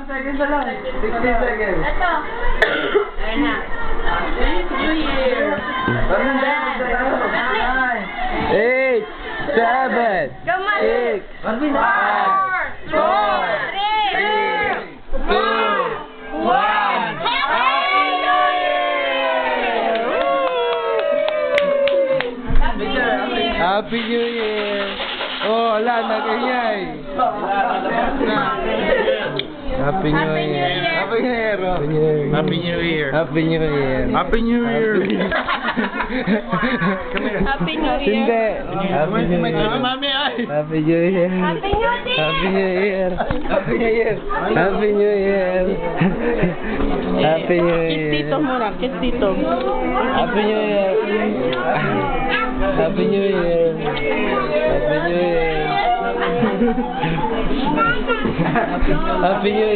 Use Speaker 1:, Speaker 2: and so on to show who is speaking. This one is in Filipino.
Speaker 1: seconds na lang. 60 seconds.
Speaker 2: Ito. Ayan na. New Year.
Speaker 3: 8, 7,
Speaker 2: Come on.
Speaker 3: 6, 5, 4, 3, 2, 1. Happy New Year! Oh, wala, nagayay. Happy New Year! Happy New Year!
Speaker 4: Happy New Year.
Speaker 3: Happy New Year!
Speaker 4: Happy New Year.
Speaker 2: Happy New Year.
Speaker 3: Hindi! Happy New Year!
Speaker 4: Mami ay.
Speaker 3: Happy New Year!
Speaker 2: Happy New Year.
Speaker 3: Happy New Year! Happy New Year! Happy New Year! Happy New
Speaker 2: Kiss
Speaker 3: Year!
Speaker 2: dito muna. Kiss dito.
Speaker 3: Happy New Year! Happy New Year! Happy New Year! Happy New Year!